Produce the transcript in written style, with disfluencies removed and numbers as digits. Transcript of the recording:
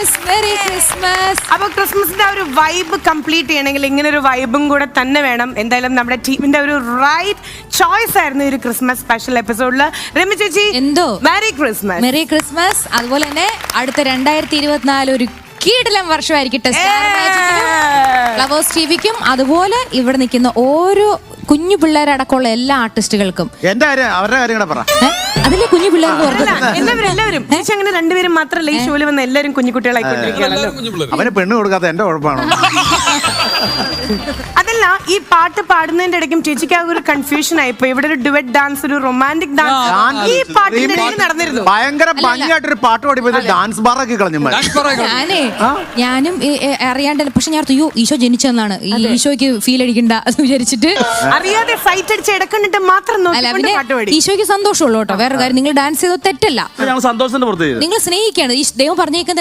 Christmas, merry Christmas. അപ്പൊ ക്രിസ്മസിന്റെ ആ ഒരു വൈബ് കംപ്ലീറ്റ് ചെയ്യണമെങ്കിൽ ഇങ്ങനെ ഒരു വൈബും കൂടെ തന്നെ വേണം. എന്തായാലും നമ്മുടെ ടീമിന്റെ ഒരു റൈറ്റ് ചോയ്സ് ആയിരുന്നു ഈ ഒരു ക്രിസ്മസ് സ്പെഷ്യൽ എപ്പിസോഡില്. രമ്യ ചേച്ചി എന്തോ മെറി ക്രിസ്മസ്. Merry Christmas. അതുപോലെ തന്നെ അടുത്ത 2024 ഒരു കീടിലം വർഷമായിരിക്കട്ടെ ഫ്ലവേഴ്സ് ടിവിക്കും അതുപോലെ ഇവിടെ നിൽക്കുന്ന ഓരോ കുഞ്ഞു പിള്ളേരടക്കമുള്ള എല്ലാ ആർട്ടിസ്റ്റുകൾക്കും. എന്റെ കാര്യം അവരുടെ കാര്യം കൂടെ പറ. അതിലെ കുഞ്ഞു പിള്ളേർക്ക് എല്ലാവരും ചേച്ചി അങ്ങനെ രണ്ടുപേരും മാത്രമല്ല ഈ ഷോയിൽ വന്ന എല്ലാവരും കുഞ്ഞുകുട്ടികളായിക്കൊണ്ടിരിക്കുകയാണല്ലോ. അവന് പെണ്ണ് കൊടുക്കാത്ത എന്റെ കുഴപ്പമാണോ? അതല്ല, ഈ പാട്ട് പാടുന്നതിന്റെ ഇടയ്ക്കും ചേച്ചിക്ക് ആ ഒരു കൺഫ്യൂഷൻ ആയിപ്പോ. ഇവിടെ ഒരു ഡുവറ്റ് ഡാൻസ്, ഒരു റൊമാൻറ്റിക് ഡാൻസ് ഈ പാട്ടിന്റെ ഇടയിൽ നടന്നിരുന്നു. ഭയങ്കര ഭംഗിയായിട്ടൊരു പാട്ട് പാടിപ്പോയി ഡാൻസ് ബാറൊക്കെ കളഞ്ഞു. ഞാനും അറിയാണ്ട് പക്ഷെ ഞാൻ അയ്യോ ഈശോ ജനിച്ചെന്നാണ്, ഈ ഈശോയ്ക്ക് ഫീൽ അടിക്കണ്ട എന്ന് വിചാരിച്ചിട്ട് അറിയാതെ സൈറ്റ് അടിച്ച് ഇടക്കണ്ടിട്ട് മാത്രം പാട്ട് പാടി. ഈശോയ്ക്ക് സന്തോഷമുള്ളൂ കേട്ടോ. വേറെ കാര്യം, നിങ്ങൾ ഡാൻസ് ചെയ്തോ തെറ്റല്ല, സന്തോഷത്തിന്റെ പുറത്ത് നിങ്ങൾ സ്നേഹിക്കാണ്. ഈ ദൈവം പറഞ്ഞേക്കുന്നത്